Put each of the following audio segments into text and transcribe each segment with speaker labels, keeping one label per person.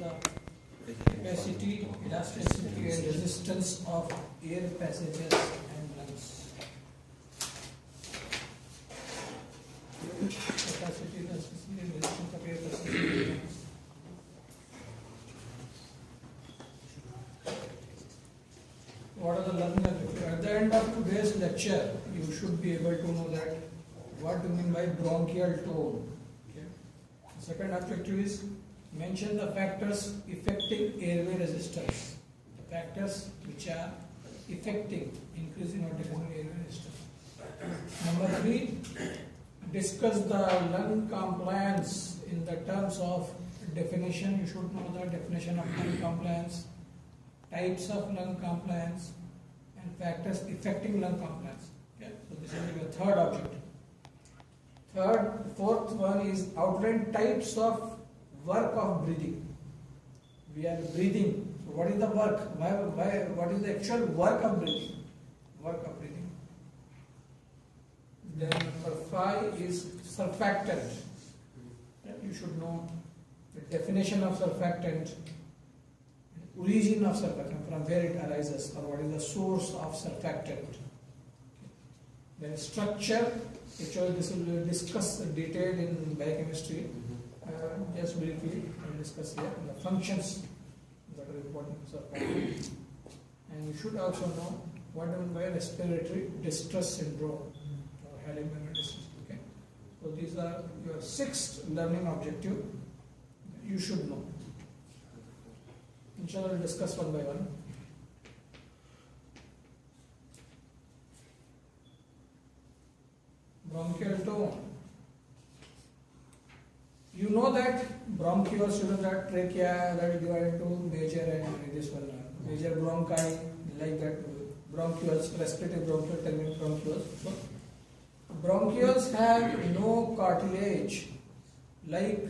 Speaker 1: the capacity, elasticity and resistance of air passages and lungs. Capacity, elasticity and resistance of air passages and lungs. What are the learning objectives? At the end of today's lecture, you should be able to know that what do you mean by bronchial tone. Okay. The second objective is mention the factors affecting airway resistance. The factors which are affecting increasing or decreasing airway resistance. Number 3, discuss the lung compliance in the terms of definition. You should know the definition of lung compliance, types of lung compliance, and factors affecting lung compliance. Okay? So this is your third objective. Fourth one is outline types of work of breathing. We are breathing. So what is the work? What is the actual work of breathing? Work of breathing. Then number 5 is surfactant. You should know the definition of surfactant, origin of surfactant, from where it arises, or what is the source of surfactant. Then structure, actually this will be discussed detailed in biochemistry. Just briefly I will discuss here. And the functions that are important for surfactant. And you should also know what I mean by respiratory distress syndrome or Hallermann distress. Okay. So these are your 6th learning objective. You should know. Inshallah, we'll discuss one by one. Bronchial tone. You know that bronchioles, you know that trachea that is divided into major and this one, major bronchi, like that, bronchioles, respiratory bronchiole, terminal bronchioles. So, bronchioles have no cartilage, like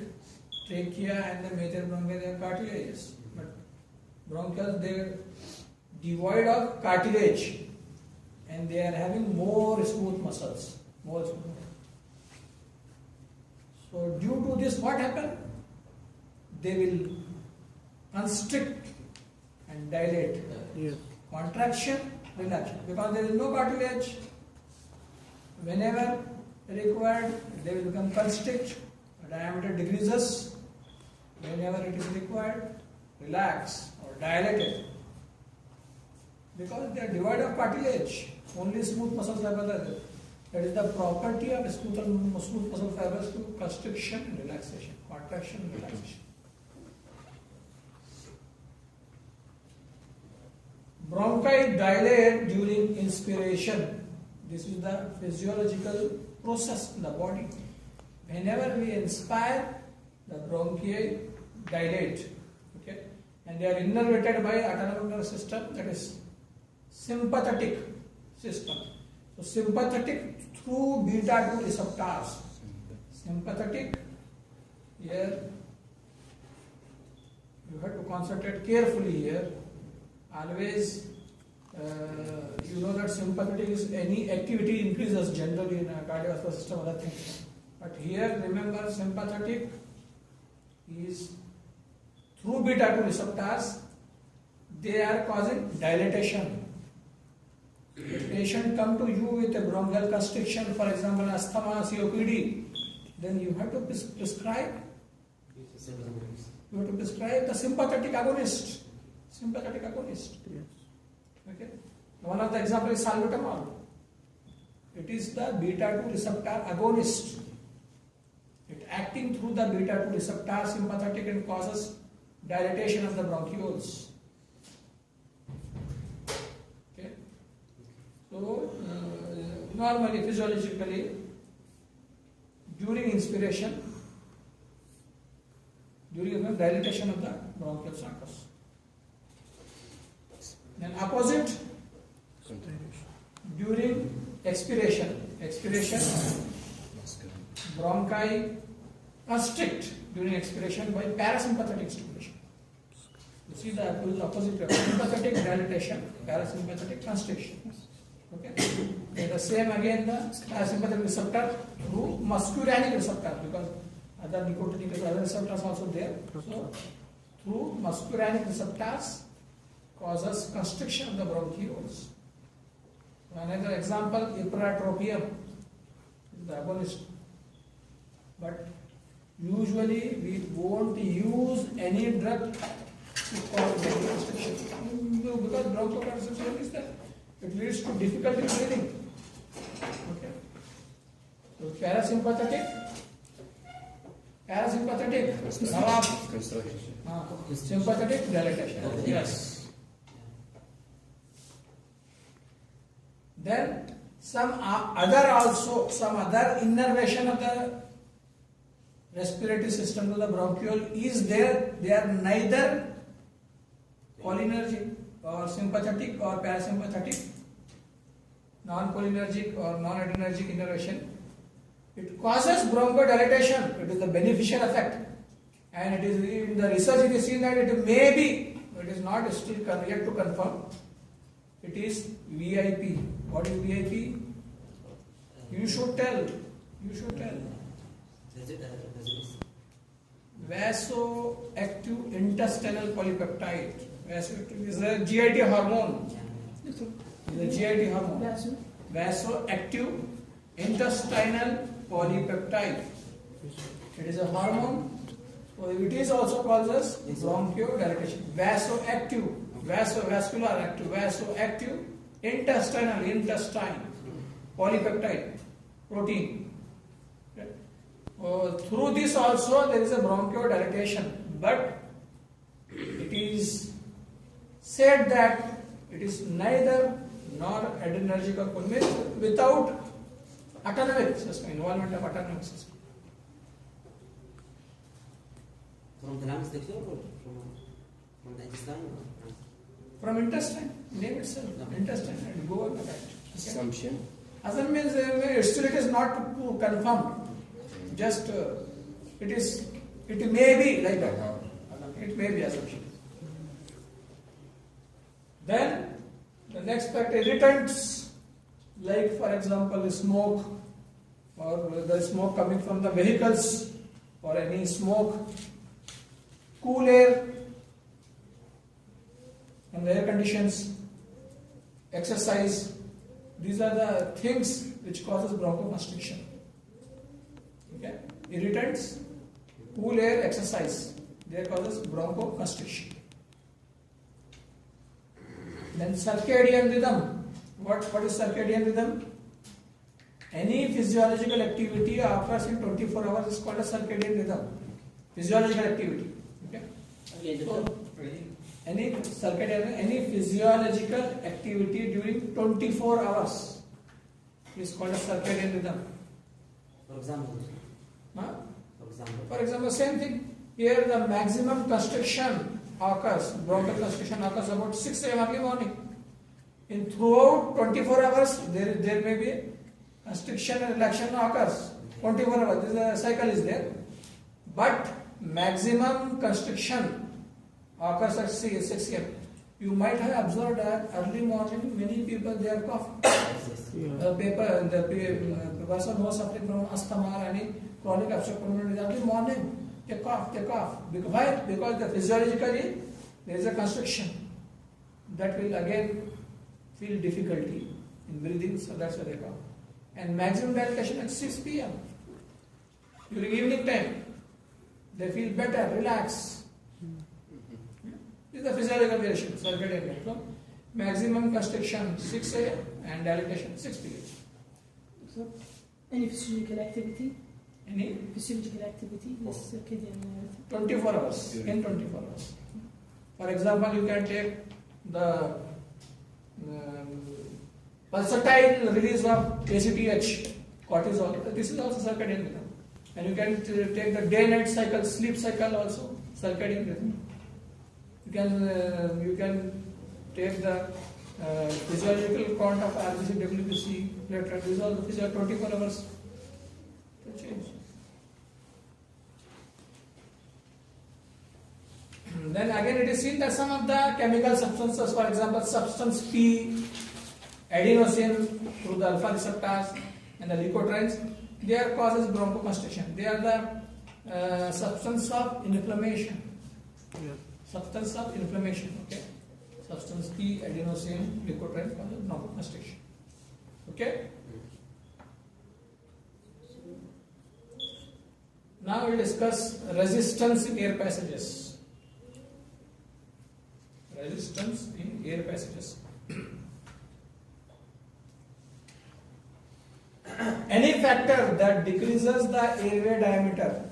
Speaker 1: trachea and the major bronchi, they have cartilages. But bronchioles, they are devoid of cartilage and they are having more smooth muscles. More smooth. So due to this, what happens? They will constrict and dilate.
Speaker 2: Yes.
Speaker 1: Contraction, relaxation. Because there is no cartilage. Whenever required, they will become constrict. Diameter decreases. Whenever it is required, relax or dilate it. Because they are devoid of cartilage. Only smooth muscles are there. That is the property of smooth muscle fibers to constriction and relaxation, contraction and relaxation. Bronchi dilate during inspiration. This is the physiological process in the body. Whenever we inspire, the bronchi dilate. Okay? And they are innervated by autonomic nervous system, that is sympathetic system. So sympathetic through beta 2 receptors. Sympathetic, here you have to concentrate carefully here. Always you know that sympathetic is any activity increases generally in a cardiovascular system, other things. But here remember, sympathetic is through beta 2 receptors, they are causing dilatation. If a patient come to you with a bronchial constriction, for example asthma, COPD, then you have to prescribe. You have to prescribe the sympathetic agonist. Sympathetic agonist.
Speaker 2: Yes.
Speaker 1: Okay. One of the examples is salbutamol. It is the beta 2 receptor agonist. It acting through the beta 2 receptor sympathetic and causes dilatation of the bronchioles. So, normally, physiologically, during inspiration, during the dilatation of the bronchial mucus. Then opposite, during expiration, bronchi constrict during expiration by parasympathetic stimulation. You see the opposite, sympathetic dilatation, parasympathetic constriction. Okay. And the same again the parasympathetic receptor through muscarinic receptor, because other nicotinic other receptors also there. So through muscarinic receptors causes constriction of the bronchioles. Another example, ipratropium is the agonist. But usually we won't use any drug to cause bronchoconstriction because bronchoconstriction is that it leads to difficulty breathing. Okay. So parasympathetic, sympathetic dilatation. Yes. Then some other innervation of the respiratory system to the bronchiole is there. They are neither cholinergic or sympathetic or parasympathetic, non-cholinergic or non-adrenergic innervation. It causes bronchodilation. It is the beneficial effect, and it is in the research it is seen that it may be, it is not still yet to confirm. It is VIP. What is VIP? You should tell. Vasoactive intestinal polypeptide. Vasoactive is a GIT hormone. Vasoactive intestinal polypeptide. It is a hormone. So it is also called as bronchodilation. Vasoactive, vascular active, vasoactive intestine polypeptide protein. Okay. Through this also there is a bronchodilation, but it is said that it is neither nor adrenergic or cholinergic without autonomic system, involvement of autonomic system.
Speaker 2: From the lungs, or from the intestine?
Speaker 1: From intestine, name itself, intestine, and go on the right.
Speaker 3: Assumption.
Speaker 1: Assumption means still it is not confirmed. Just it may be like that. It may be assumption. Then the next fact, irritants, like for example smoke, or the smoke coming from the vehicles, or any smoke, cool air and the air conditions, exercise. These are the things which causes bronchoconstriction. Okay? Irritants, cool air, exercise, they causes bronchoconstriction. Then circadian rhythm. What is circadian rhythm? Any physiological activity occurs in 24 hours is called a circadian rhythm. Physiological activity. Okay? So, any physiological activity during 24 hours is called a circadian rhythm.
Speaker 2: For example?
Speaker 1: Huh?
Speaker 2: For example?
Speaker 1: For example, same thing. Here the maximum constriction occurs, bronchial constriction occurs about 6 a.m. early morning. In throughout 24 hours, there may be constriction and relaxation occurs. 24 hours, this is a cycle is there. But maximum constriction occurs at 6 a.m. You might have observed that early morning many people they are coughing. The person who is suffering from asthma or any chronic obstructive pulmonary disease, early morning they cough. Why? Because the physiologically there is a constriction that will again feel difficulty in breathing, so that's why they cough. And maximum dilatation at 6 p.m. During evening time, they feel better, relax. This is the physiological variation, circadian rhythm. So, maximum constriction 6 a.m. and dilatation 6 p.m.
Speaker 4: So, any physiological activity?
Speaker 1: Any?
Speaker 4: Physiological activity, this circadian
Speaker 1: 24 hours, in 24 hours. For example, you can take the pulsatile release of ACTH, cortisol. This is also circadian rhythm. And you can take the day-night cycle, sleep cycle also, circadian rhythm. You can take the physiological count of RBC, WBC, platelet. These are the physiological 24 hours to change. Then again it is seen that some of the chemical substances, for example substance P, adenosine through the alpha receptors and the leukotrienes, they are causes bronchoconstriction. They are the substance of inflammation. substance of inflammation. Okay, substance P adenosine leukotriene causes bronchoconstriction. Okay. Now we'll discuss resistance in air passages. Resistance in air passages. Any factor that decreases the airway diameter.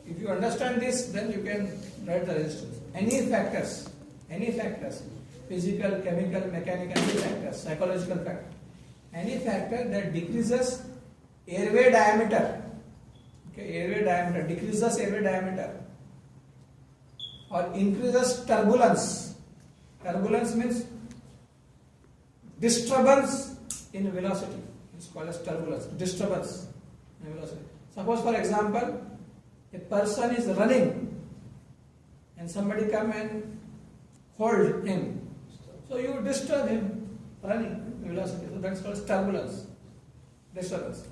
Speaker 1: If you understand this, then you can write the resistance. Any factors, physical, chemical, mechanical, any factors, psychological factor. Any factor that decreases airway diameter. Okay, airway diameter, decreases airway diameter or increases turbulence. Turbulence means disturbance in velocity. It's called as turbulence, disturbance in velocity. Suppose for example, a person is running and somebody come and hold him. So you disturb him running in velocity. So that's called turbulence, disturbance.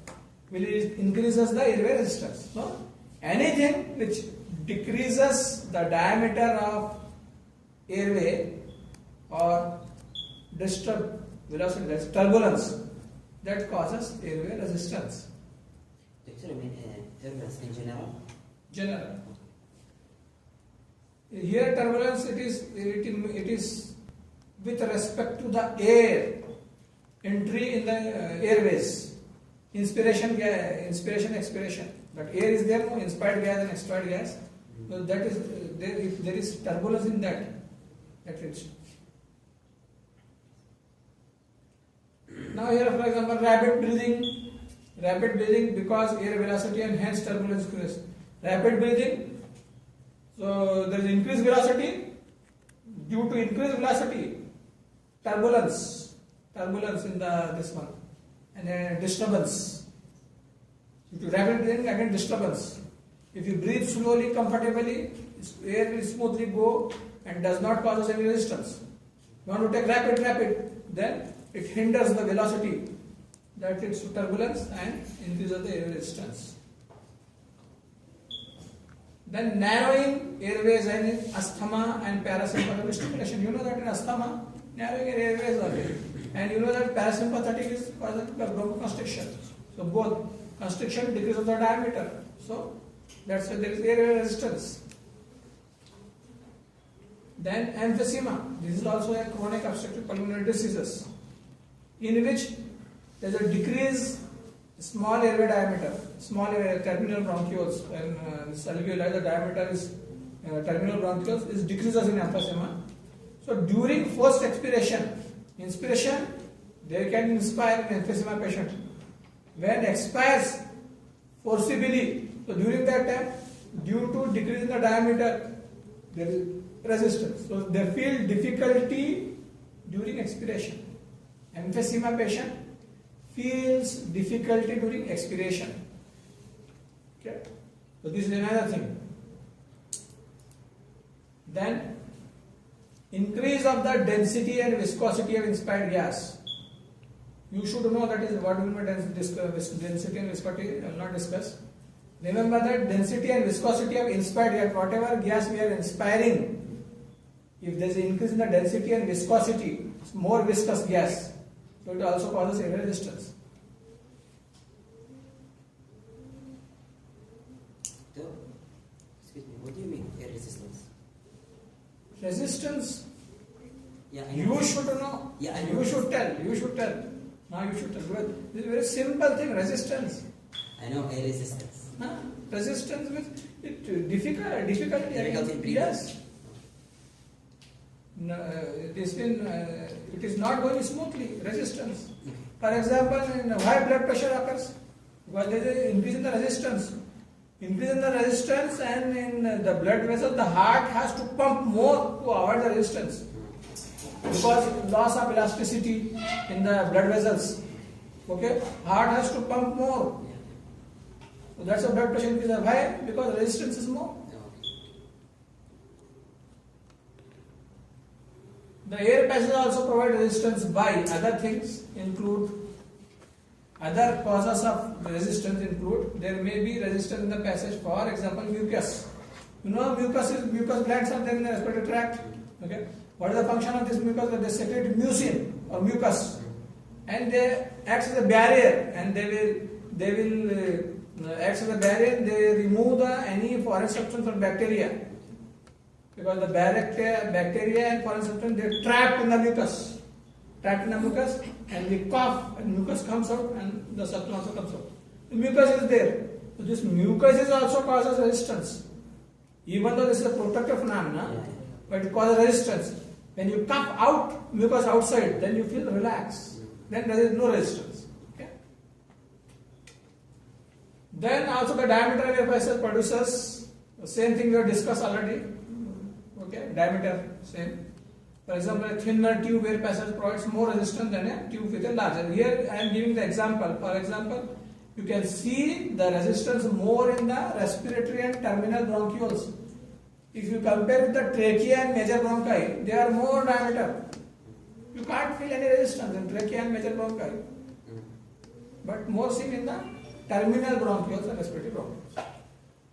Speaker 1: Will it increases the airway resistance. So anything which decreases the diameter of airway or disturb velocity, that's turbulence, that causes airway resistance.
Speaker 2: Doctor, I mean turbulence in general?
Speaker 1: General. Here turbulence it is with respect to the air entry in the airways. Inspiration, expiration. But air is there, no inspired gas and expired gas. So that is there. If there is turbulence in that it's. Now here, for example, rapid breathing because air velocity and hence turbulence increase. Rapid breathing, so there is increased velocity. Due to increased velocity, turbulence in the this one. And then disturbance. Due to rapid breathing, again disturbance. If you breathe slowly, comfortably, air will smoothly go and does not cause any resistance. You want to take rapid, then it hinders the velocity. That leads to turbulence and increases the air resistance. Then narrowing airways and asthma and parasympathetic stimulation. You know that in asthma, narrowing airways are there. And you know that parasympathetic is causing bronchoconstriction. So both constriction decreases the diameter. So that's why there is airway resistance. Then emphysema. This is also a chronic obstructive pulmonary disease in which there is a decrease small airway diameter, small terminal bronchioles, and this alveoli, the diameter is terminal bronchioles is decreases in emphysema. So during forced inspiration, they can inspire an emphysema patient. When expires forcibly, so during that time, due to decrease in the diameter, there is resistance. So they feel difficulty during expiration. Emphysema patient feels difficulty during expiration. Okay, so this is another thing. Then increase of the density and viscosity of inspired gas. You should know that is what will be density and viscosity. I will not discuss. Remember that density and viscosity of inspired gas, whatever gas we are inspiring, if there is an increase in the density and viscosity, it's more viscous gas, so it also causes air resistance.
Speaker 2: So, excuse me, what do you mean air resistance?
Speaker 1: Resistance.
Speaker 2: Yeah, I know.
Speaker 1: You should know.
Speaker 2: Yeah, I know.
Speaker 1: You should tell. Now you should tell. Because this is a very simple thing. Resistance.
Speaker 2: I know air resistance.
Speaker 1: Resistance means difficulty.
Speaker 2: Difficulty in breathing.
Speaker 1: Yes. No, it is not going smoothly. Resistance. For example, why blood pressure occurs? Because there is an increase in the resistance. Increase in the resistance, and in the blood vessel, the heart has to pump more to avoid the resistance. Because loss of elasticity in the blood vessels. Okay? Heart has to pump more. So that's why blood pressure increases. Why? Because resistance is more. The air passages also provide resistance by other things include. Other causes of resistance include, there may be resistance in the passage, for example, mucus. You know, mucus glands are there in the respiratory tract. Okay. What is the function of this mucus? They secrete mucin or mucus, and they act as a barrier, and they will act as a barrier. And they remove any foreign substance or bacteria, because the bacteria and foreign substance, they are trapped in the mucus. And we cough, and mucus comes out, and the substance also comes out. The mucus is there. So this mucus is also causes resistance. Even though this is a protective phenomena, but it causes resistance. When you cough out mucus outside, then you feel relaxed. Then there is no resistance. Okay? Then also the diameter of air passages produces the same thing we have discussed already. Okay, diameter same. For example, a thinner tube air passage provides more resistance than a tube with a larger. Here I am giving the example. For example, you can see the resistance more in the respiratory and terminal bronchioles. If you compare with the trachea and major bronchi, they are more diameter. You can't feel any resistance in trachea and major bronchi, but more seen in the terminal bronchioles and respiratory bronchioles.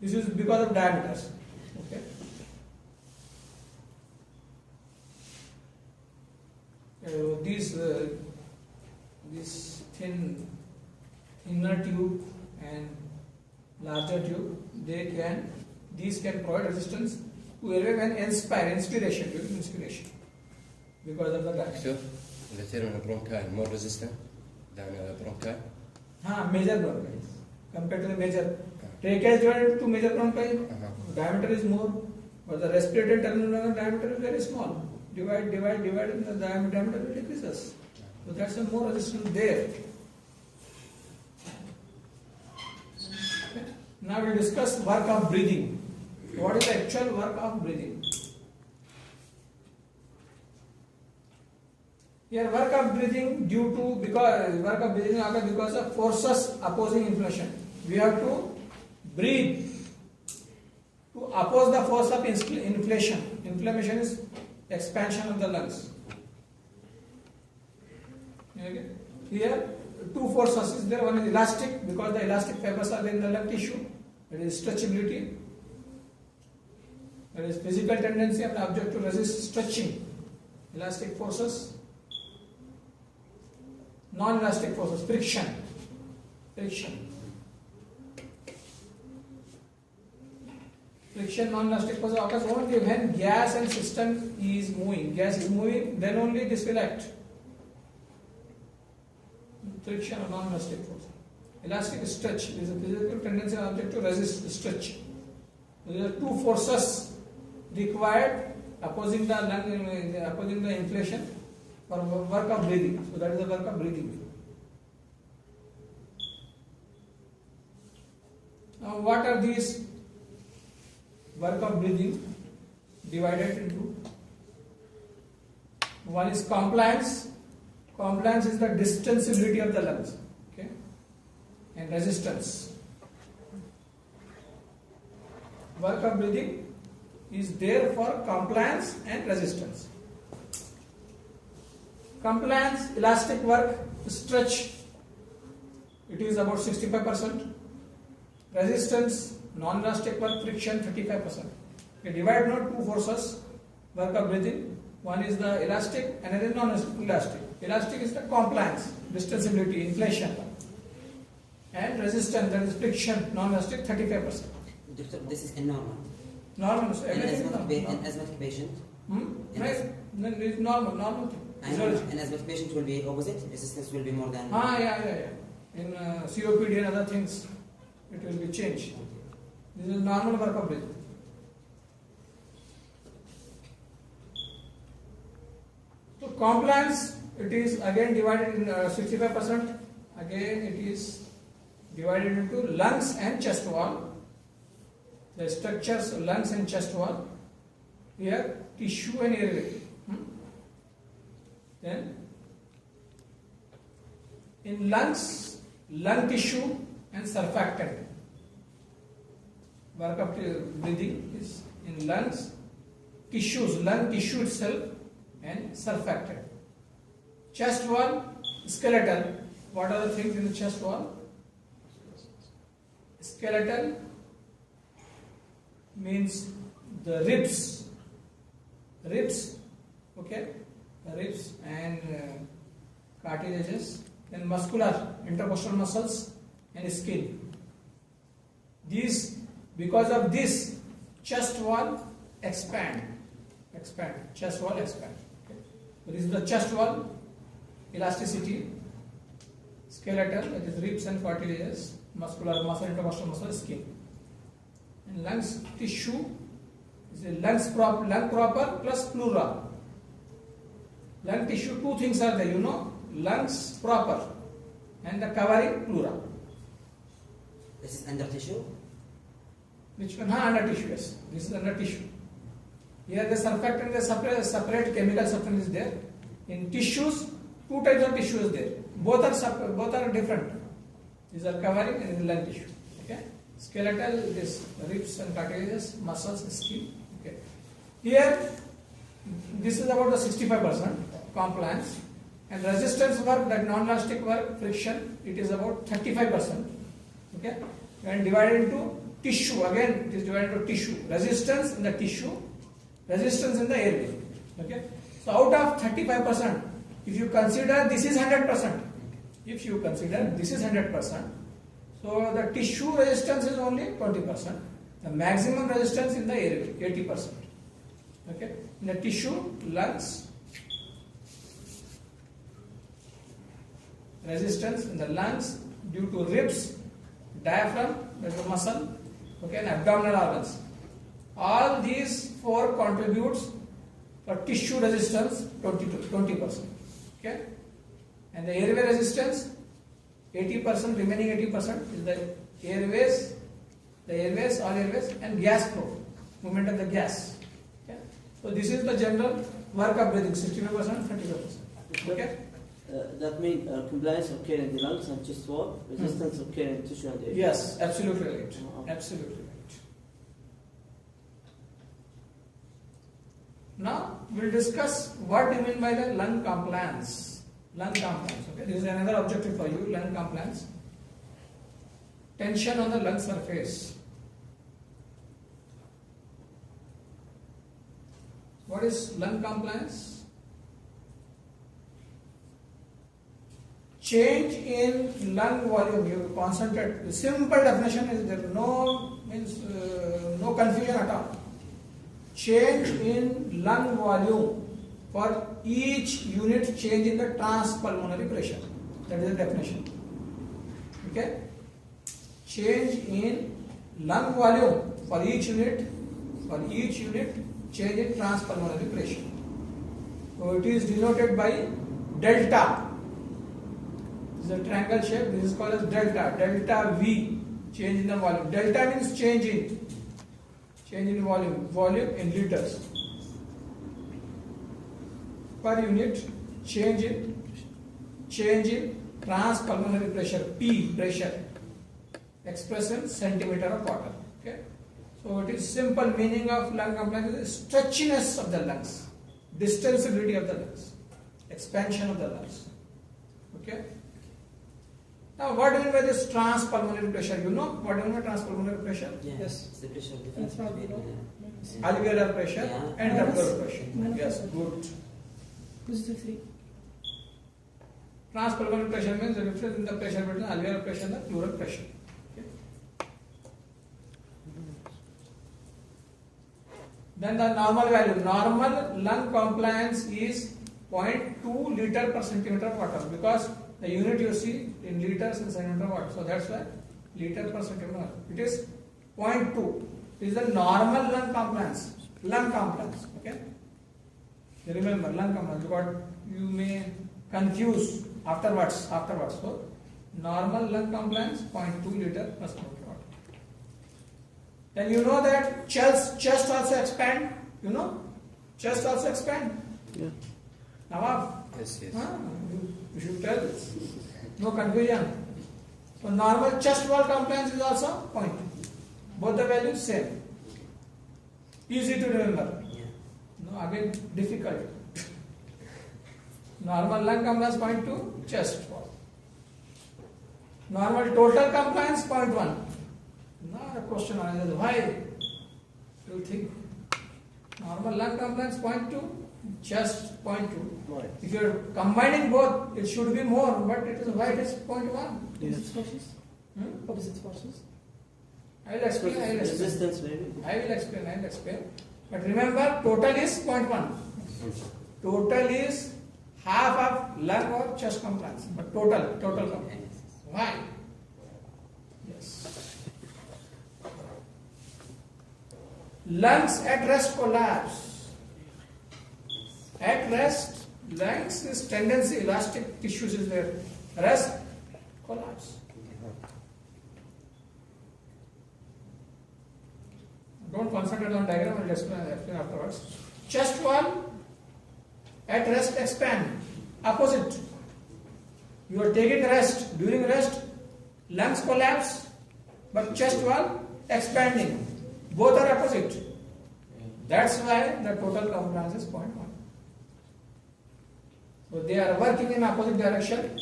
Speaker 1: This is because of diameters. Okay. This thinner tube and larger tube, these can provide resistance to airway when inspiration, during inspiration, because of the diameter.
Speaker 3: Sure. The terminal bronchi more resistant than bronchi.
Speaker 1: Major bronchi compared to the major. Trachea is divided into major bronchi. Diameter is more, but the respiratory terminal diameter is very small. Divide, and the diameter will decreases. So that's a more resistance there. Okay. Now we discuss work of breathing. What is the actual work of breathing? Here, work of breathing because of forces opposing inflation. We have to breathe to oppose the force of inflation. Inflammation is expansion of the lungs. Okay. Here, two forces is there. One is elastic, because the elastic fibers are there in the lung tissue. That is stretchability. That is physical tendency of the object to resist stretching. Elastic forces. Non-elastic forces, friction. Friction, non-elastic forces occurs only when gas and system is moving. Gas is moving, then only this will act. Friction or non-elastic force. Elastic stretch is a physical tendency of object to resist stretch. There are two forces required opposing the inflation for work of breathing. So that is the work of breathing. Now what are these work of breathing? Divided into, one is compliance. Compliance is the distensibility of the lungs, okay, and resistance. Work of breathing is there for compliance and resistance. Compliance, elastic work, stretch, it is about 65%. Resistance, non-elastic work, friction, 35%. We divide now two forces, work of breathing. One is the elastic, another is non-elastic. Elastic is the compliance, distensibility, inflation, and resistance, that is friction, non-elastic, 35%.
Speaker 2: Doctor, this is a normal.
Speaker 1: Normal, so everything is normal.
Speaker 2: An asthmatic patient.
Speaker 1: It's normal thing.
Speaker 2: An asthmatic patient will be opposite. Resistance will be more than.
Speaker 1: Yeah. In COPD and other things, it will be changed. This is normal work of breathing. So compliance, it is again divided in 65%. Again, it is divided into lungs and chest wall. The structures, lungs and chest wall. Here, tissue and airway. Then, in lungs, lung tissue and surfactant. Work of breathing is in lungs, tissues, lung tissue itself and surfactant. Chest wall, skeletal. What are the things in the chest wall? Skeletal means the ribs, okay, ribs and cartilages, then muscular, intercostal muscles and skin. These, because of this, chest wall expand, chest wall expand. Okay. So this is the chest wall, elasticity, skeletal, that is ribs and cartilages, muscular muscle, intercostal muscle, skin. And lungs tissue is a lung proper plus pleura. Lung tissue, two things are there, lungs proper and the covering pleura.
Speaker 2: This is under tissue.
Speaker 1: Which one? Under tissue, yes. This is under tissue. Here the surfactant, the separate chemical substance is there. In tissues, two types of tissue is there. Both are different. These are covering and lung tissue. Okay. Skeletal, this ribs and cartilages, muscles, skin. Okay. Here, this is about the 65% compliance, and resistance work, that non-elastic work, friction, it is about 35%. Okay. And divided into tissue, again it is divided into tissue. Resistance in the tissue, resistance in the airway. Okay. So out of 35%, if you consider this is 100%, so the tissue resistance is only 20%. The maximum resistance in the airway, 80%. Okay. In the tissue, lungs, resistance in the lungs due to ribs, diaphragm, that is the muscle, okay, and abdominal organs. All these four contributes for tissue resistance 20%. Okay, and the airway resistance 80%, remaining 80% is the airways, all airways, and gas flow, movement of the gas. Okay, so this is the general work of breathing, 65%, 35%. Okay.
Speaker 5: That means compliance occur in the lungs and chest wall, resistance occur in tissue and airway.
Speaker 1: Yes, absolutely right. Absolutely right. Now we'll discuss what you mean by the lung compliance. Lung compliance. Okay, this is another objective for you. Lung compliance. Tension on the lung surface. What is lung compliance? Change in lung volume. You concentrate. The simple definition is there. No confusion at all. Change in lung volume for each unit change in the transpulmonary pressure. That is the definition. Okay? Change in lung volume for each unit change in transpulmonary pressure. So it is denoted by delta. This is a triangle shape. This is called as delta. Delta V. Change in the volume. Delta means change in volume. Volume in liters. Per unit change in transpulmonary pressure. P, pressure. Expressed in centimeter of water. Okay. So it is simple meaning of lung compliance is stretchiness of the lungs, distensibility of the lungs, expansion of the lungs. Okay. Now, what do you mean by this transpulmonary pressure? You know what do you mean by transpulmonary pressure?
Speaker 2: Yeah.
Speaker 1: Yes.
Speaker 2: It's the pressure
Speaker 4: That's
Speaker 2: difference
Speaker 4: what we
Speaker 2: between,
Speaker 4: know.
Speaker 1: Alveolar pressure
Speaker 2: Yeah.
Speaker 1: and
Speaker 4: Minus-
Speaker 1: trapezoidal pressure.
Speaker 4: minus-
Speaker 1: Yes, good.
Speaker 4: Positive 3.
Speaker 1: Transpulmonary pressure means the difference in the pressure between alveolar pressure and the pleural pressure. Okay. Then the normal value. Normal lung compliance is 0.2 liter per centimeter of water, because the unit you see in liters and centimeter of water. So that's why liter per centimeter. It is 0.2. It is the normal lung compliance. Lung compliance. Okay. You remember lung compliance, because you may confuse afterwards. So normal lung compliance 0.2 liter per centimeter water. Then you know that chest also expand. You know, chest also expand.
Speaker 5: Yeah.
Speaker 1: Nawab.
Speaker 3: Yes, yes.
Speaker 1: You should tell. No confusion. So normal chest wall compliance is also 0.2. Both the values same. Easy to remember.
Speaker 2: Yeah.
Speaker 1: No, again difficult. Normal lung compliance 0.2, chest wall. Normal total compliance 0.1. Now the question arises, why? You think Normal lung compliance 0.2, chest 0.2.
Speaker 5: Right.
Speaker 1: If you are combining both, it should be more, but it is why it is 0.1.
Speaker 4: Opposite forces?
Speaker 1: Hmm?
Speaker 4: Opposite forces?
Speaker 1: I will explain.
Speaker 5: Resistance maybe.
Speaker 1: I will explain. But remember, total is 0.1. Total is half of lung or chest compliance, but total compliance. Why? Yes. Lungs at rest collapse. At rest, lungs is tendency, elastic tissues is there. Rest, collapse. Don't concentrate on diagram, I will explain afterwards. Chest wall at rest expand. Opposite. You are taking rest. During rest, lungs collapse, but chest wall expanding. Both are opposite. That's why the total compliance is 0.1. So they are working in opposite direction.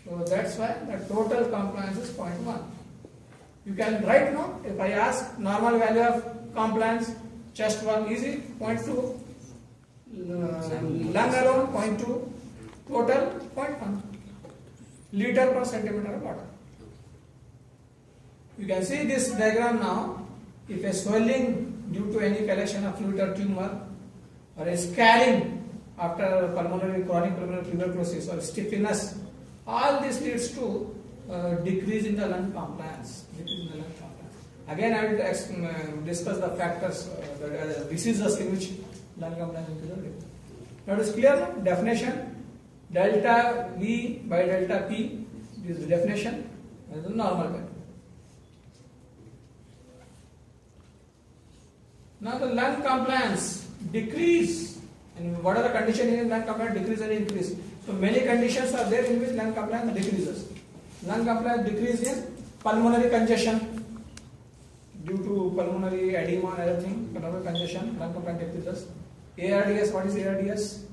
Speaker 1: So that's why the total compliance is 0.1. You can write now, if I ask normal value of compliance, chest wall easy, 0.2, lung alone 0.2, total 0.1 liter per centimeter of water. You can see this diagram now. If a swelling due to any collection of fluid or tumor, or a scarring after chronic pulmonary tuberculosis or stiffness, all this leads to decrease in the lung compliance. Again, I will discuss the factors, the diseases in which lung compliance increases. Now it is clear now? Definition: delta V by delta P is the definition. This is the normal value. Now the lung compliance decrease, and what are the conditions in lung compliance? Decrease and increase. So many conditions are there in which lung compliance decreases. Lung compliance decrease in pulmonary congestion due to pulmonary edema and everything. Pulmonary congestion, lung compliance decreases. ARDS, what is ARDS?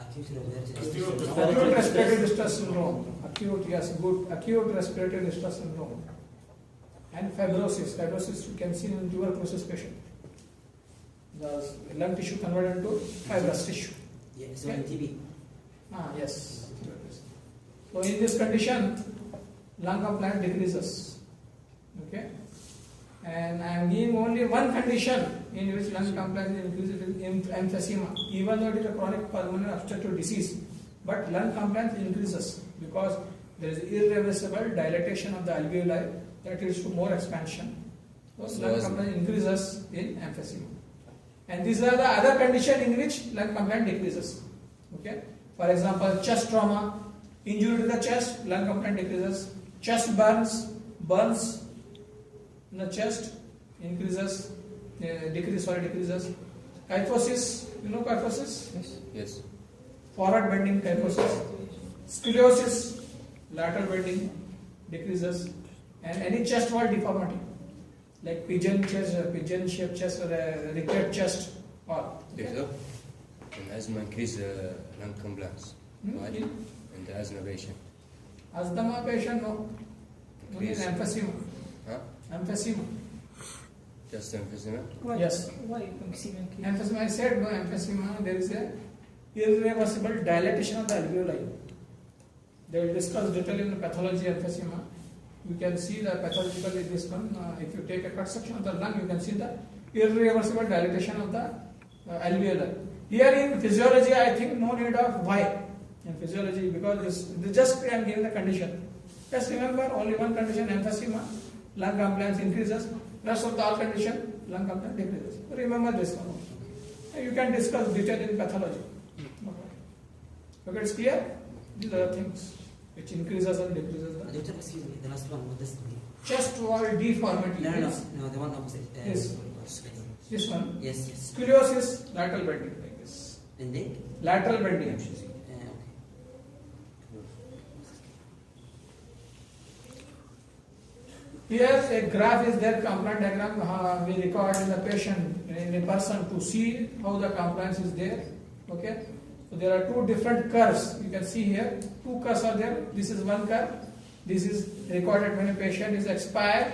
Speaker 1: Acute respiratory distress syndrome. Acute, yes, good. Acute respiratory distress syndrome. And fibrosis. Fibrosis you can see in tuberculosis patient. The lung tissue converted into fibrous tissue.
Speaker 2: Yeah, so in TB.
Speaker 1: Yes. So in this condition, lung compliance decreases. Okay. And I am giving only one condition in which lung compliance increases in emphysema. Even though it is a chronic pulmonary obstructive disease, but lung compliance increases because there is irreversible dilatation of the alveoli that leads to more expansion. So lung compliance increases in emphysema. And these are the other conditions in which lung compliance decreases. Okay. For example, chest trauma, injury to the chest, lung compliance decreases. Chest burns in the chest decreases. Kyphosis, you know kyphosis?
Speaker 3: Yes.
Speaker 1: Forward bending kyphosis. Scoliosis, lateral bending decreases. And any chest wall deformity, like pigeon shaped chest or a rickety chest wall. Okay?
Speaker 3: Doctor, in asthma increase lung compliance. Right? In the asthma patient.
Speaker 1: Asthma patient, no. Only
Speaker 3: Increase.
Speaker 1: emphysema.
Speaker 3: Huh?
Speaker 1: Emphysema.
Speaker 3: Just emphysema?
Speaker 4: Why?
Speaker 1: Yes.
Speaker 4: Why emphysema increase?
Speaker 1: Emphysema, I said no emphysema, there is a irreversible dilatation of the alveoli. They will discuss detail in the pathology of emphysema. You can see the pathological in this one. If you take a cut section of the lung, you can see the irreversible dilatation of the alveoli. Here in physiology, I think no need of why in physiology, because this just I am giving the condition. Just remember only one condition: emphysema, lung compliance increases. Rest of the all condition, lung compliance decreases. Remember this one. You can discuss detail in pathology. Okay, it's clear. These are the things which increases and decreases the
Speaker 2: Doctor, excuse me, the last one, what is
Speaker 1: chest wall deformity.
Speaker 2: No, the one opposite.
Speaker 1: Yes. This one.
Speaker 2: Yes, yes.
Speaker 1: Scoliosis, lateral bending like this.
Speaker 2: And then?
Speaker 1: Lateral bending.
Speaker 2: Okay.
Speaker 1: Here a graph is there, compliance diagram. We record in the patient, in a person to see how the compliance is there. Okay. So there are two different curves. You can see here, two curves are there. This is one curve. This is recorded when a patient is expired.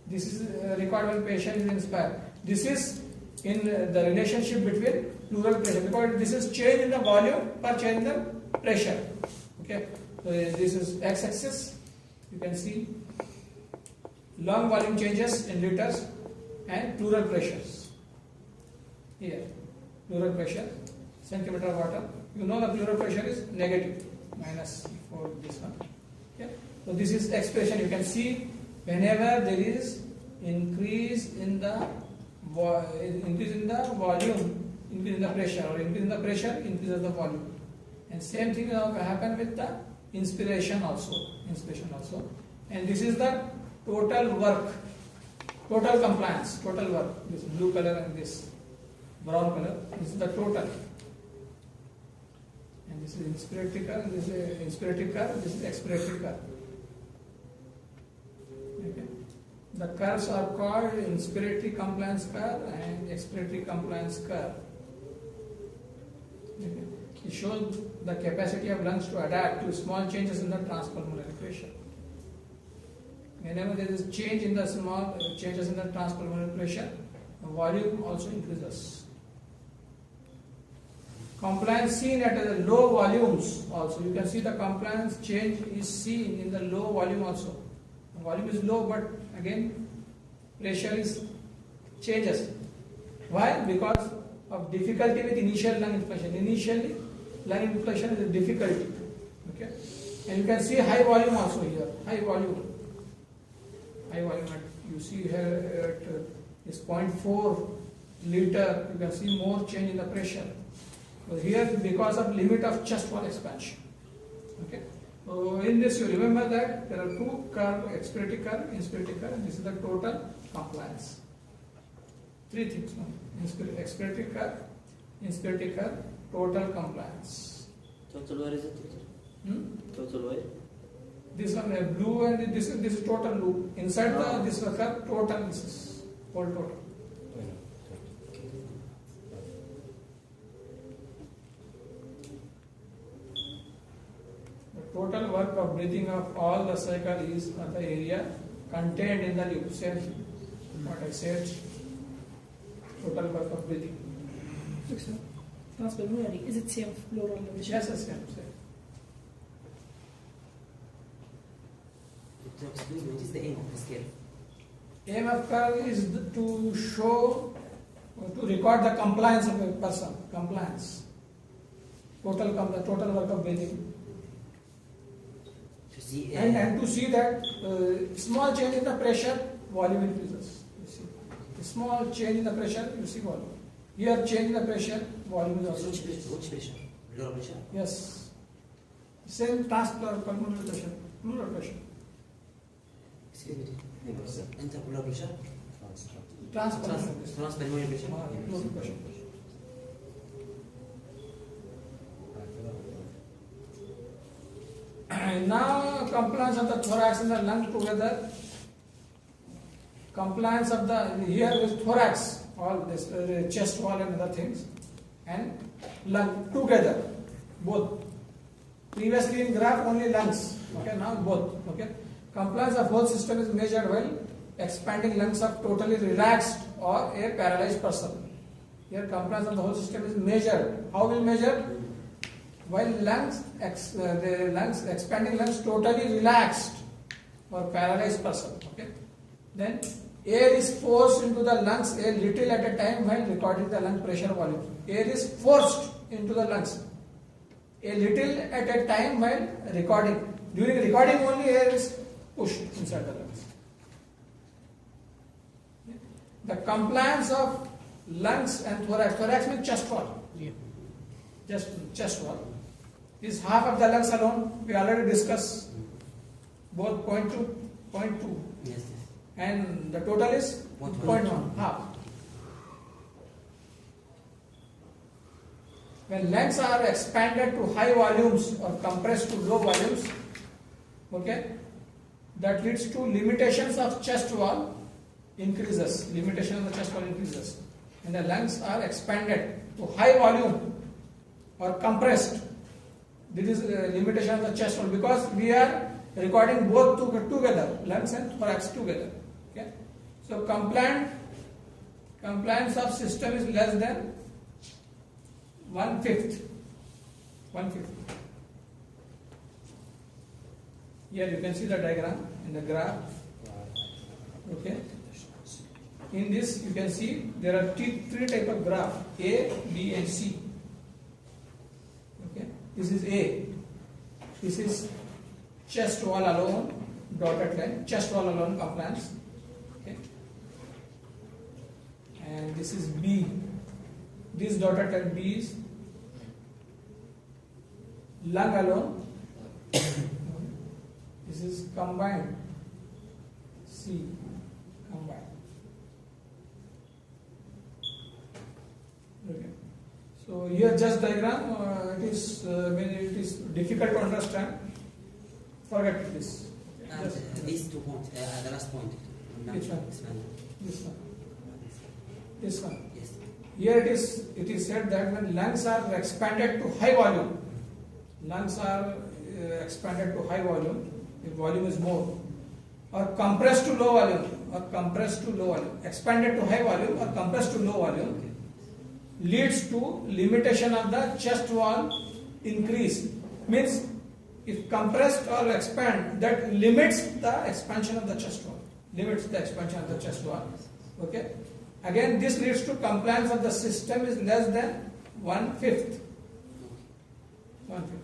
Speaker 1: This is recorded when patient is inspired. this is in the relationship between pleural pressure, because this is change in the volume per change in the pressure. Okay, so this is x-axis. You can see lung volume changes in liters and pleural pressures. Here, pleural pressure, centimeter of water. You know the pleural pressure is negative, minus for this one. Okay, so this is expression. You can see whenever there is increase in the volume, increase in the pressure, or increase in the pressure, increases the volume. And same thing happen with the inspiration also. And this is the total work, total compliance, total work. This blue color and this brown color. This is the total. And this is inspiratory curve. This is inspiratory curve. This is expiratory curve. Okay. The curves are called inspiratory compliance curve and expiratory compliance curve. Okay. It shows the capacity of lungs to adapt to small changes in the transpulmonary pressure. Whenever there is change in the small changes in the transpulmonary pressure, the volume also increases. Compliance seen at low volumes also. You can see the compliance change is seen in the low volume also. The volume is low, but again pressure is changes. Why? Because of difficulty with initial lung inflation. Initially, lung inflation is a difficulty. Okay, and you can see high volume also here. High volume. You see here at is 0.4 liter. You can see more change in the pressure. So here, because of limit of chest wall expansion. Okay. So in this, you remember that there are two curves: expiratory curve, inspiratory curve. This is the total compliance. Three things. No? Expiratory curve, inspiratory curve, total compliance.
Speaker 5: Total where is it? Total where?
Speaker 1: This one blue, and this is total blue. Inside the this curve, total. This is all total. The total work of breathing of all the cycle is the area contained in the loop. Same what I said. Total work of breathing.
Speaker 4: Transpulmonary, is it same of pleural?
Speaker 1: Yes, same.
Speaker 2: To explain what is the aim of the scale?
Speaker 1: Aim of curve is to show, to record the compliance of a person. Compliance. Total work of breathing.
Speaker 2: To see
Speaker 1: And to see that small change in the pressure, volume increases. You see, a small change in the pressure, you see volume. Here, change in the pressure, volume is also increased.
Speaker 2: which pressure? Pleural pressure?
Speaker 1: Yes. Same transpulmonary pressure, pleural pressure.
Speaker 2: Excuse me. Interpleural pressure?
Speaker 1: Transpulmonary pressure.
Speaker 2: Transpulmonary pressure?
Speaker 1: Pleural pressure. And now compliance of the thorax and the lung together. Compliance of the here is thorax, all this chest wall and other things, and lung together, both. Previously in graph only lungs. Okay, now both. Okay. Compliance of whole system is measured while expanding lungs of totally relaxed or a paralyzed person. Here compliance of the whole system is measured. How will measure? While expanding lungs totally relaxed or paralyzed person. Okay. Then air is forced into the lungs a little at a time while recording the lung pressure volume. Air is forced into the lungs a little at a time while recording. During recording only air is pushed inside the lungs. The compliance of lungs and thorax. Thorax means chest wall. Just chest wall. Is half of the lungs alone. We already discussed both 0.2, 0.2.
Speaker 2: Yes.
Speaker 1: And the total is 0.1, half. When lungs are expanded to high volumes or compressed to low volumes, okay, that leads to limitations of chest wall increases. Limitation of the chest wall increases. And the lungs are expanded to high volume or compressed. This is a limitation of the chest wall because we are recording both together, lungs and thorax together. Okay? So compliant compliance of system is less than 1/5. 1/5. Here you can see the diagram in the graph. Okay. In this you can see there are three type of graph: A, B, and C. Okay. This is A. This is chest wall alone, dotted line. Chest wall alone compliance. Okay. And this is B. This dotted line B is lung alone. This is combined. C, combined. Okay. So here just diagram. It is when it is difficult to understand. Forget this.
Speaker 2: And these 2 points, the last point.
Speaker 1: Which one?
Speaker 2: This one.
Speaker 1: This one. This one.
Speaker 2: Yes.
Speaker 1: Here it is said that when lungs are expanded to high volume, lungs are expanded to high volume, if volume is more, or compressed to low volume, expanded to high volume or compressed to low volume, leads to limitation of the chest wall increase. Means if compressed or expand, that limits the expansion of the chest wall. Okay. Again, this leads to compliance of the system is less than 1/5. 1/5.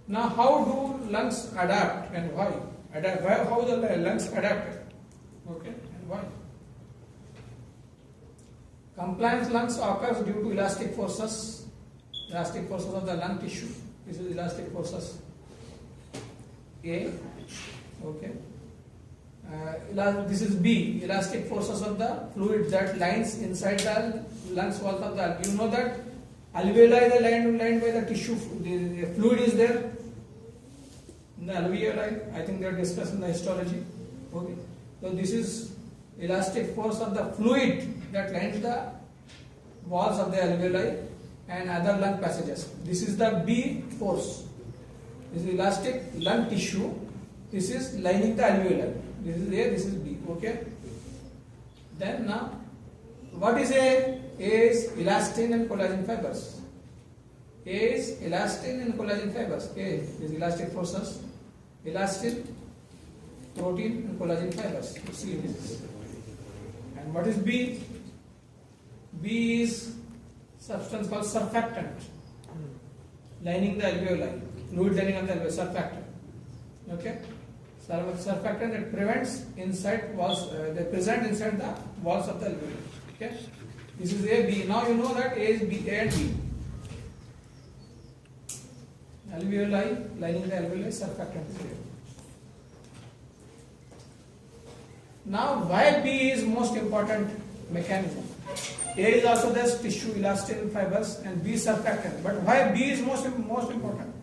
Speaker 1: Now, how do lungs adapt and why? How the lungs adapted? Okay, and why? Compliance lungs occurs due to elastic forces of the lung tissue. This is elastic forces. A. Okay. This is B. Elastic forces of the fluid that lines inside the lungs wall of the alveoli. You know that alveoli is lined by the tissue. The fluid is there. In the alveoli, I think they are discussed in the histology. Okay. So this is elastic force of the fluid that lines the walls of the alveoli and other lung passages. This is the B force. This is elastic lung tissue. This is lining the alveoli. This is A, this is B. Okay. Then now, what is A? A is elastin and collagen fibers. A is elastin and collagen fibers. A is elastic forces. Elastin, protein and collagen fibers. You see this. And what is B? B is substance called surfactant, lining the alveoli, fluid lining of the alveoli, surfactant. Okay. Surfactant that prevents inside walls, they present inside the walls of the alveoli. Okay. This is A, B. Now you know that A is B, A and B. Alveoli, lining the alveoli, surfactant is there. Now, why B is most important mechanism? A is also this tissue, elastin fibers, and B surfactant. But why B is most important?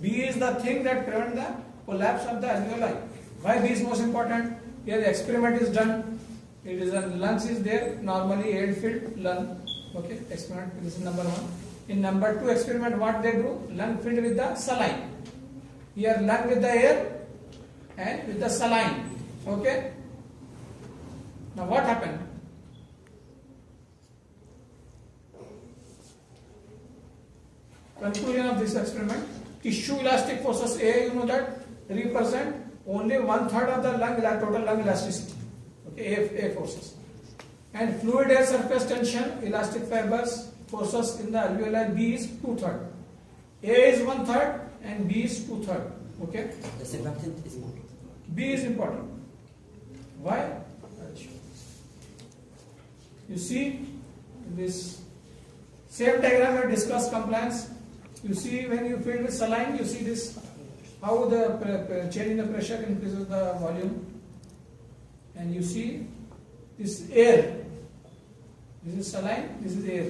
Speaker 1: B is the thing that prevents the collapse of the alveoli. Why B is most important? Here the experiment is done. It is a lungs is there, normally air-filled lung. Okay, experiment. This is number 1. In number 2 experiment, what they do? Lung filled with the saline. Here lung with the air and with the saline. Okay. Now what happened? Conclusion of this experiment: tissue elastic forces A, you know that, represent only 1/3 of the total lung elasticity. Okay, A forces. And fluid air surface tension, elastic fibers forces in the alveoli, B is 2/3. A is 1/3 and B is 2/3. Okay.
Speaker 2: The surfactant is more.
Speaker 1: B is important. Why? You see this same diagram we discussed compliance. You see when you fill with saline, you see this how the change in the pressure increases the volume, and you see this air. This is saline, this is air.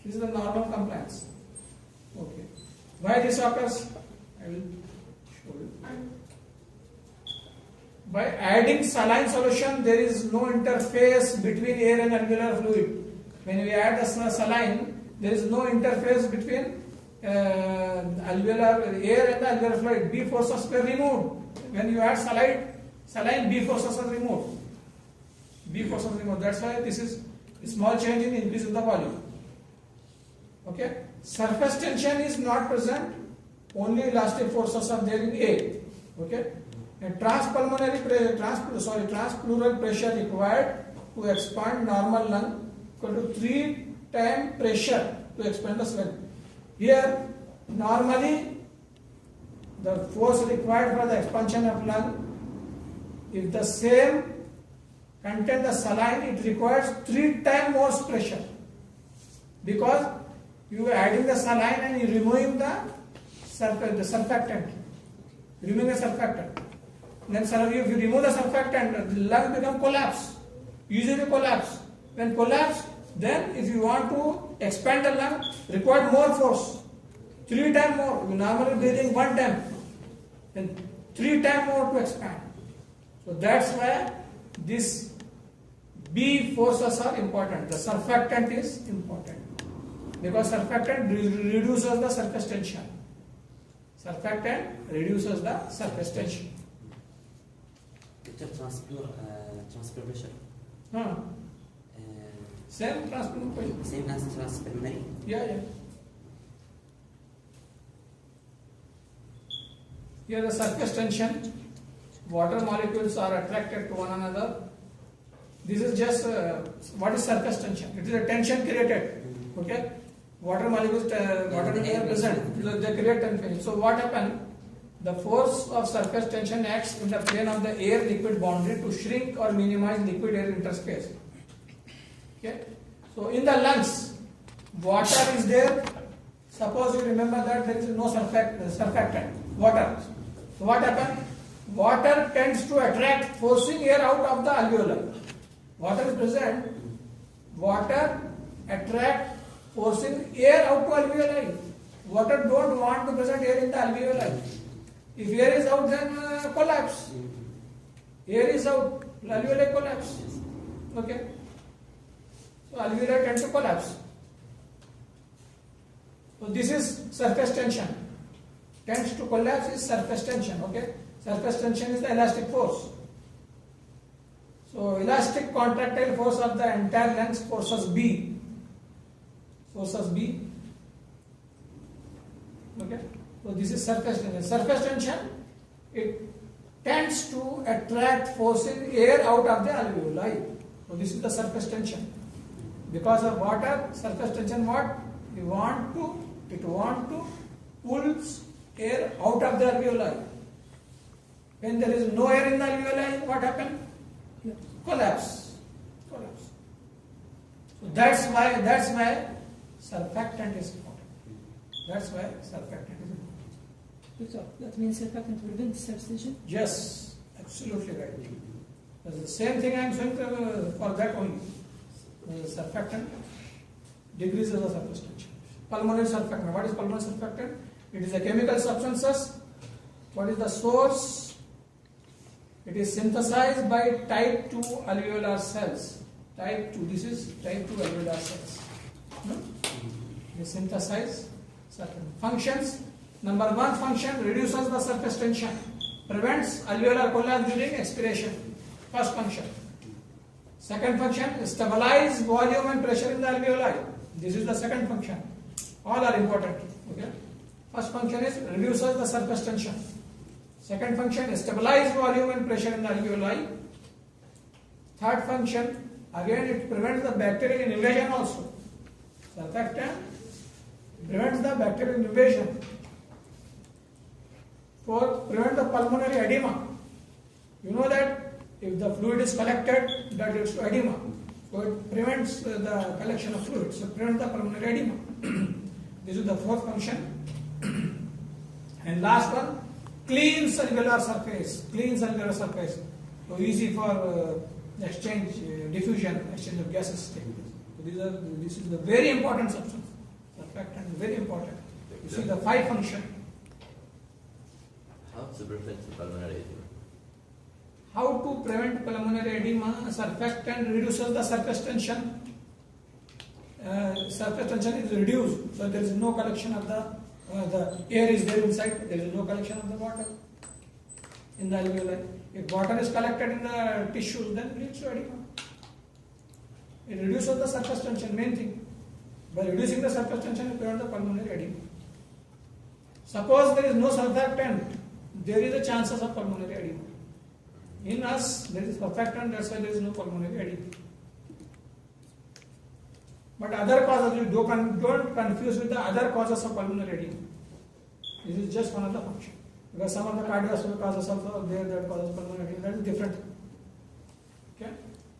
Speaker 1: This is the normal compliance. Okay. Why this occurs? I will show you. By adding saline solution, there is no interface between air and alveolar fluid. When we add the saline, there is no interface between alveolar air and the alveolar fluid. B forces were removed. When you add saline, saline, B forces are removed. B forces are removed. That's why this is a small change in increase in the volume. Okay. Surface tension is not present. Only elastic forces are there in A. Okay. And transpulmonary transpleural pressure required to expand normal lung equal to 3 times pressure to expand the swelling. Here, normally, the force required for the expansion of lung, if the same contain the saline, it requires 3 times more pressure, because you are adding the saline and you removing the surfactant. Removing the surfactant. Then if you remove the surfactant, the lung become collapse. Usually collapse. When collapse, then if you want to expand the lung, require more force. 3 times more. You normally breathing 1 time. Then 3 times more to expand. So that's why this B forces are important. The surfactant is important. Because surfactant reduces the surface tension. Surfactant reduces the surface tension.
Speaker 2: Transfer pressure.
Speaker 1: Same transplant pressure.
Speaker 2: Same as transpulmonary.
Speaker 1: Yeah. Here the surface tension, water molecules are attracted to one another. This is just what is surface tension? It is a tension created. Okay, water molecules, water is present. They create tension. So what happens? The force of surface tension acts in the plane of the air-liquid boundary to shrink or minimize liquid-air interspace. Okay, so in the lungs, water is there. Suppose you remember that there is no surfactant, water. So what happens? Water tends to attract, forcing air out of the alveoli. Water is present. Water attract, forcing air out to alveoli. Water don't want to present air in the alveoli. If air is out, then collapse. Air is out, alveoli collapse. Okay. So alveoli tend to collapse. So this is surface tension. Tends to collapse is surface tension. Okay. Surface tension is the elastic force. So elastic contractile force of the entire length forces B. Forces B. Okay. So this is surface tension. Surface tension, it tends to attract, forcing air out of the alveoli. So this is the surface tension. Because of water, surface tension what? It want to pull air out of the alveoli. When there is no air in the alveoli, what happens? Collapse. So that's why surfactant is important. That's why surfactant is important.
Speaker 4: Doctor, that means surfactant prevents substitution?
Speaker 1: Yes, absolutely right. That's the same thing I am saying for that only. The surfactant decreases the surface tension. Pulmonary surfactant. What is pulmonary surfactant? It is a chemical substances. What is the source? It is synthesized by type 2 alveolar cells. Type 2. This is type 2 alveolar cells. They synthesize certain functions. Number 1 function, reduces the surface tension, prevents alveolar collapse during expiration. First function. Second function, stabilize volume and pressure in the alveoli. This is the second function. All are important. Okay. First function is reduces the surface tension. Second function, stabilize volume and pressure in the alveoli. Third function, again it prevents the bacterial invasion also. Surfactant prevents the bacterial invasion. Fourth, prevent the pulmonary edema. You know that if the fluid is collected, that leads to edema. So it prevents the collection of fluid. So prevent the pulmonary edema. This is the fourth function. And last one, cleans alveolar surface. Cleans alveolar surface. So easy for exchange, diffusion, exchange of gases. So this is the very important substance. Surfactant is very important. You see the 5 function.
Speaker 6: How to prevent pulmonary edema?
Speaker 1: How to prevent pulmonary edema? Surfactant reduces the surface tension. Surface tension is reduced, so there is no collection of the air is there inside. There is no collection of the water. in the alveoli. If water is collected in the tissue, then it leads to edema. It reduces the surface tension, main thing. By reducing the surface tension, you prevent the pulmonary edema. Suppose there is no surfactant, there is a chances of pulmonary edema. In us, there is surfactant, that's why there is no pulmonary edema. But other causes, you don't confuse with the other causes of pulmonary edema. This is just one of the functions. Because some of the cardiovascular causes also are there that causes pulmonary edema. That is different. Okay?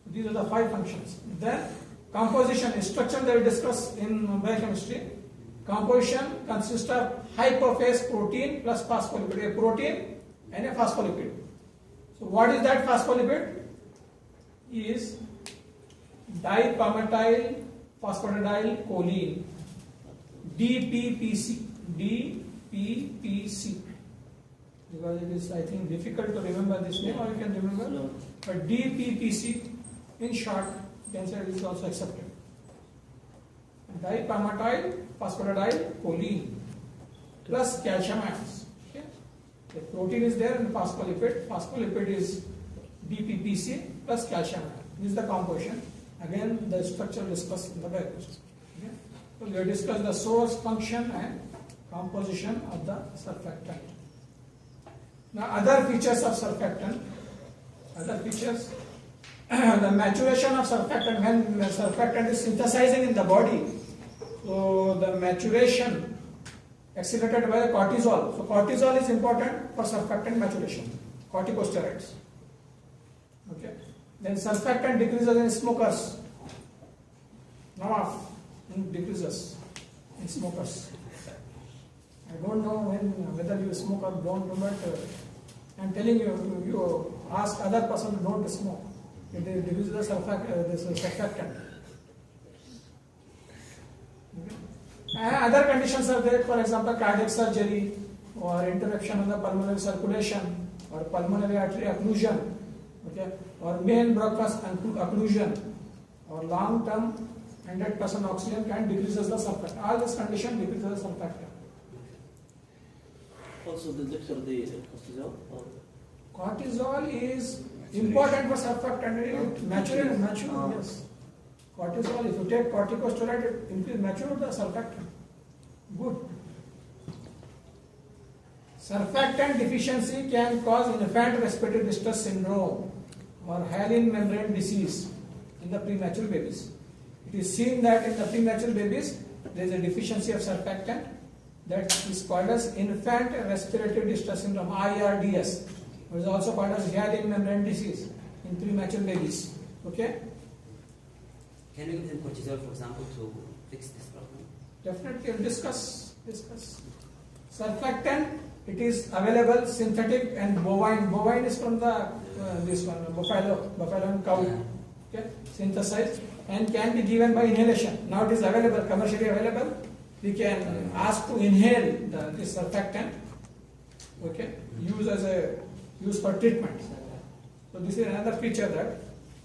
Speaker 1: These are the 5 functions. Then composition, structure that we discussed in biochemistry. Composition consists of hypophase protein plus phospholipid. A protein and a phospholipid. So what is that phospholipid? Is dipalmityl phosphatidyl choline, DPPC. DPPC. Because it is, I think, difficult to remember this name, or you can remember.
Speaker 5: No.
Speaker 1: But DPPC, in short, you can say it is also accepted. Dipalmityl phosphatidyl choline plus calcium ions. Okay? The protein is there and phospholipid. Phospholipid is DPPC plus calcium ion. This is the composition. Again, the structure discussed in the biochemistry. Okay? So we have discussed the source, function, and composition of the surfactant. Now, other features of surfactant. Other features. The maturation of surfactant, when the surfactant is synthesizing in the body, so the maturation accelerated by the cortisol. So cortisol is important for surfactant maturation. Corticosteroids. Okay. Then surfactant decreases in smokers. Now it decreases in smokers. I don't know whether you smoke or don't, but I'm telling you, you ask other person don't smoke. It reduces the surfactant. Okay. And other conditions are there, for example, cardiac surgery or interruption of the pulmonary circulation or pulmonary artery occlusion, okay, or main bronchus occlusion or long-term 100% oxygen can decreases the surfactant. All this condition decreases the surfactant.
Speaker 5: Also, the cortisol.
Speaker 1: Cortisol is important for surfactant. Natural, yes. Cortisol, if you take corticosteroid, it increases mature the surfactant. Good. Surfactant deficiency can cause infant respiratory distress syndrome or hyaline membrane disease in the premature babies. It is seen that in the premature babies there is a deficiency of surfactant that is called as infant respiratory distress syndrome, IRDS. It is also called as hyaline membrane disease in premature babies. Okay?
Speaker 2: Can we give them cortisol, for example, to fix this problem?
Speaker 1: Definitely, we'll discuss. Surfactant, it is available synthetic and bovine. Bovine is from the this one, buffalo and cow. Okay, synthesized and can be given by inhalation. Now it is available, commercially available. We can ask to inhale this surfactant. Okay, use for treatment. So this is another feature that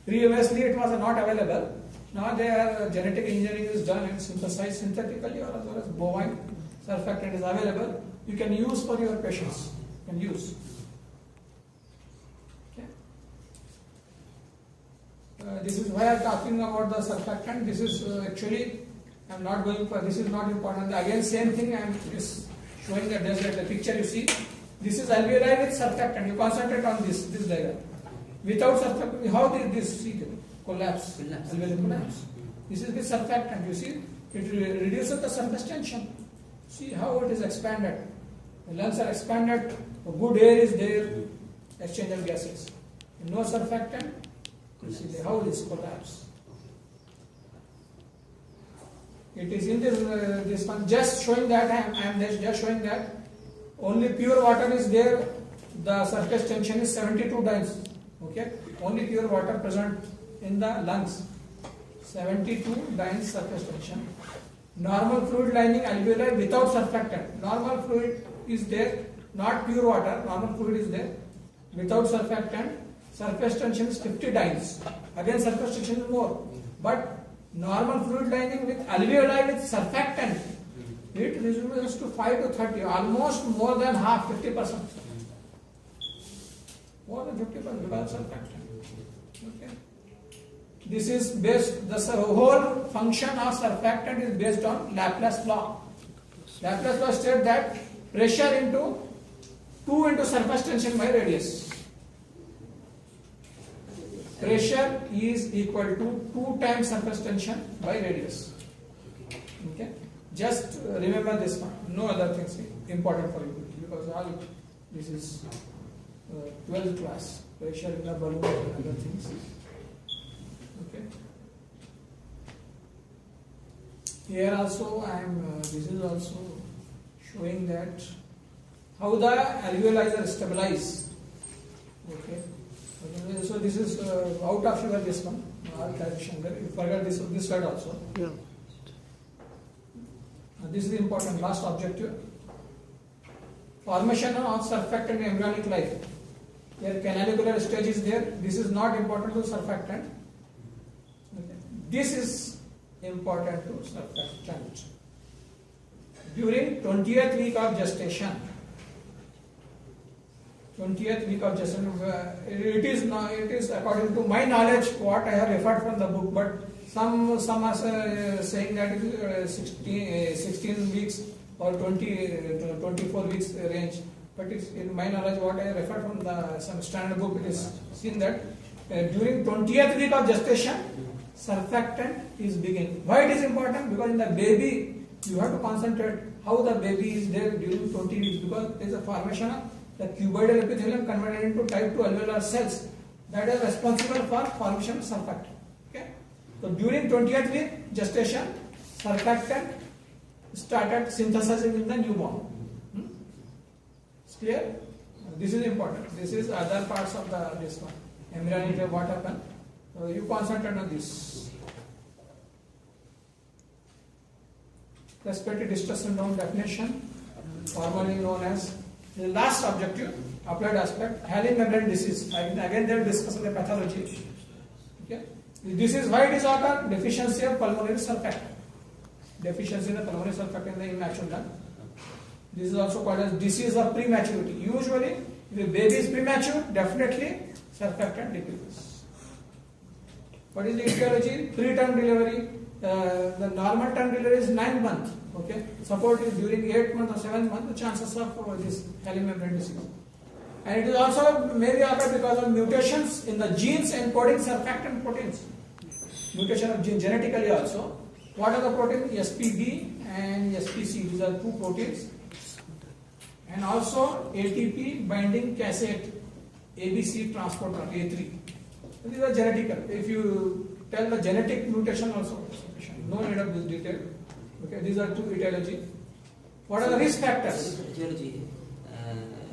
Speaker 1: previously it was not available. Now genetic engineering is done and synthesized synthetically, or as well as bovine surfactant is available. You can use for your patients. You can use. Okay. This is why I am talking about the surfactant. This is actually I am not going for. This is not important. Again, same thing. I am just showing that there's the picture you see. This is alveoli with surfactant. You concentrate on this diagram. Without surfactant, how did this see collapse? Alveoli collapse. This is the surfactant. You see, it reduces the surface tension. See how it is expanded. The lungs are expanded. Good air is there. Exchange of gases. No surfactant. You see how this collapse. It is in this one. Just showing that I am just showing that only pure water is there. The surface tension is 72 dynes. Okay, only pure water present in the lungs. 72 dynes surface tension. Normal fluid lining alveoli without surfactant. Normal fluid is there, not pure water. Normal fluid is there without surfactant. Surface tension is 50 dynes. Again, surface tension is more. But normal fluid lining with alveoli with surfactant, it reduces to 5 to 30, almost more than half, 50%. more than 50% because of surfactant. Okay. This is based, the whole function of surfactant is based on Laplace law. Laplace law states that pressure into 2 into surface tension by radius. Pressure is equal to 2 times surface tension by radius. Okay. Just remember this one. No other things important for you because all this is 12th class. Pressure in the balloon and other things. Okay. Here also I am. This is also showing that how the alveoli are stabilized. Okay. So this is out of your this one. You forgot this slide also.
Speaker 5: Yeah.
Speaker 1: This is the important last objective. Formation of surfactant in embryonic life. Here canalicular stage is there. This is not important to surfactant. Okay. This is important to surfactant. During 20th week of gestation. 20th week of gestation. It is according to my knowledge what I have referred from the book, but some are saying that it is 16 weeks or 24 weeks range. But it's in my knowledge what I referred from some standard book, it is seen that during 20th week of gestation, surfactant is beginning. Why it is important? Because in the baby, you have to concentrate how the baby is there during 20 weeks, because there is a formation of the cuboidal epithelium converted into type 2 alveolar cells that are responsible for formation of surfactant. Okay? So during 20th week gestation, surfactant started synthesizing in the newborn. It's clear? This is important. This is other parts of this one. Embryonic, what happened? You concentrate on this. Respiratory distress syndrome definition, formally known as the last objective, applied aspect, Halley membrane disease. Again, they will discuss the pathology. Okay. This is why it is occur, deficiency of pulmonary surfactant. Deficiency in the pulmonary surfactant in the immature lung. This is also called as disease of prematurity. Usually, if the baby is premature, definitely surfactant decreases. What is the etiology? Preterm delivery. The normal term delivery is 9 months. Okay. Support is during 8th month or 7th month, the chances of this Halley membrane disease. And it is also maybe occur because of mutations in the genes encoding surfactant proteins. Mutation of gene genetically also. What are the proteins? SPB and SPC. These are 2 proteins. And also ATP binding cassette, ABC transporter, A3. These are genetical. If you tell the genetic mutation also, no need of this detail. Okay, these are 2 etiology. What are the risk factors?
Speaker 2: Etiology,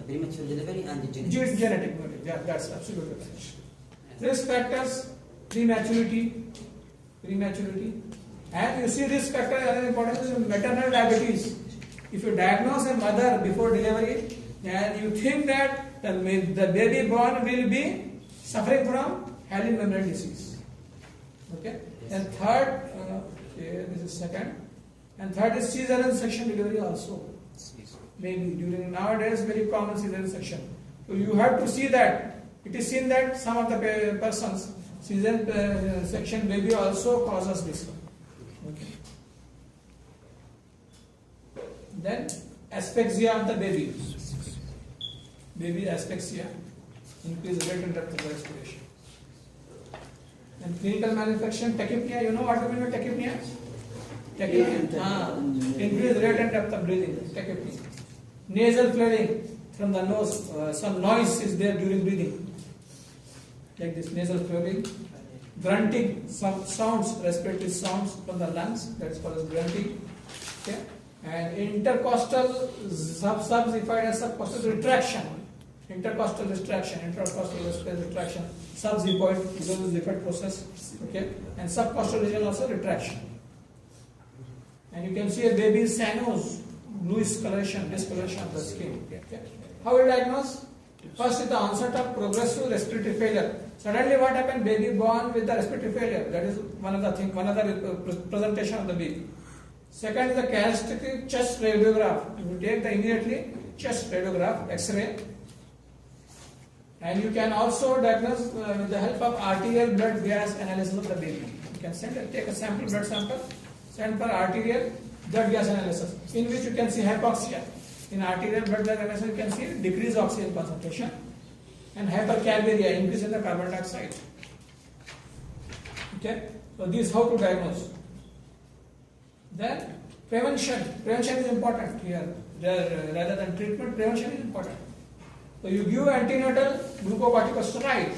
Speaker 2: premature delivery and genetic.
Speaker 1: Genetic, yeah, that's absolutely right. Risk factors, prematurity, and you see risk factor another important is maternal diabetes. If you diagnose a mother before delivery and you think that the baby born will be suffering from Halley membrane disease. Okay, and third, this is second, and third is cesarean section delivery also. Maybe during nowadays very common cesarean section. So you have to see that it is seen that some of the persons cesarean section baby also causes this one. Okay. Then asphyxia of the baby. Baby asphyxia, increased rate and depth of respiration. And clinical malfunction, tachypnea. You know what do you mean by tachypnea? Tachypnea. Increased rate and depth of breathing. Tachypnea. Nasal flaring from the nose. Some noise is there during breathing. Like this nasal flaring. Grunting. Some sounds, respiratory sounds from the lungs. That is called as grunting. Okay. And intercostal subxified as subcostal retraction. Intercostal retraction, subxipoid, this is the Lifford process, okay, and subcostal region also retraction. And you can see a baby's sanus, bluish coloration, discoloration of the skin. Okay. How we diagnose? First is the onset of progressive respiratory failure. Suddenly what happened? Baby born with the respiratory failure. That is one of the things, one of the presentation of the baby. Second is the characteristic chest radiograph. You take the immediately chest radiograph, X-ray. And you can also diagnose with the help of arterial blood gas analysis of the baby. You can take a sample, blood sample, send for arterial blood gas analysis, in which you can see hypoxia. In arterial blood gas analysis, you can see decreased oxygen concentration and hypercalvaria, increase in the carbon dioxide. Okay, so this is how to diagnose. Then prevention is important here rather than treatment. Prevention is important. So you give antenatal glucocorticosteroid.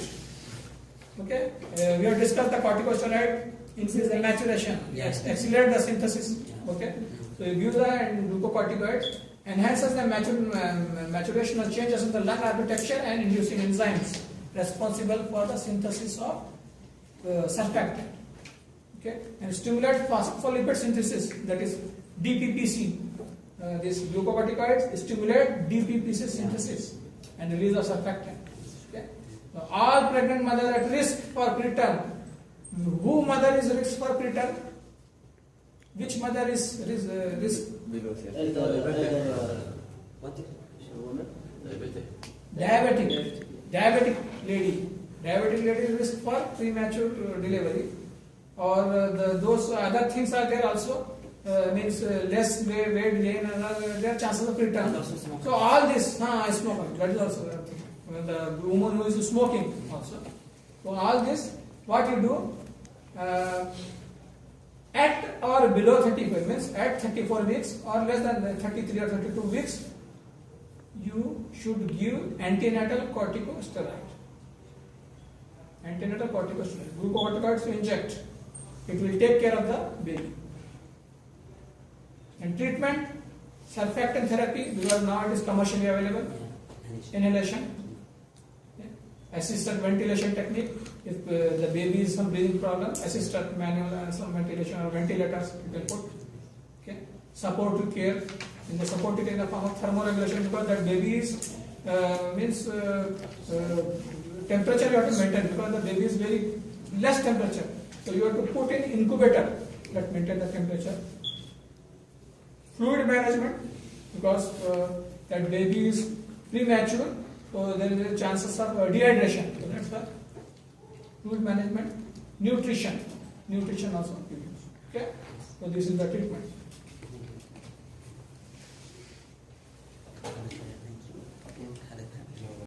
Speaker 1: Okay, we have discussed the corticosteroid increase the maturation,
Speaker 2: Yes.
Speaker 1: accelerate the synthesis.
Speaker 2: Yeah.
Speaker 1: Okay, so you give the glucocorticoid, enhances the maturational changes in the lung architecture and inducing enzymes responsible for the synthesis of surfactant. Okay, and stimulate phospholipid synthesis, that is DPPC. This glucocorticoids stimulate DPPC synthesis and release of surfactant. Okay, so all pregnant mothers at risk for preterm. Who mother is at risk for preterm? Which mother is risk?
Speaker 2: What?
Speaker 5: woman.
Speaker 1: Diabetic lady is risk for premature delivery, or those other things are there also. Means less weight gain and there chances of preterm. So all this, smoking, that is also a thing. The woman who is smoking also. So all this, what you do, at or below 34 means at 34 weeks or less than 33 or 32 weeks, you should give antenatal corticosteroid. Antenatal corticosteroid. Glucocorticoids to inject. It will take care of the baby. And treatment, surfactant therapy, because now it is commercially available. Inhalation. Assisted ventilation technique. If the baby is some breathing problem, assisted manual and some ventilation or ventilators you can put. Okay. Supportive care. In the supportive care in the form of thermoregulation, because that baby is temperature you have to maintain, because the baby is very less temperature. So you have to put in incubator that maintain the temperature. Fluid management, because that baby is premature, so there is a chances of dehydration. So that's the fluid management. Nutrition also. Okay, so this is the treatment.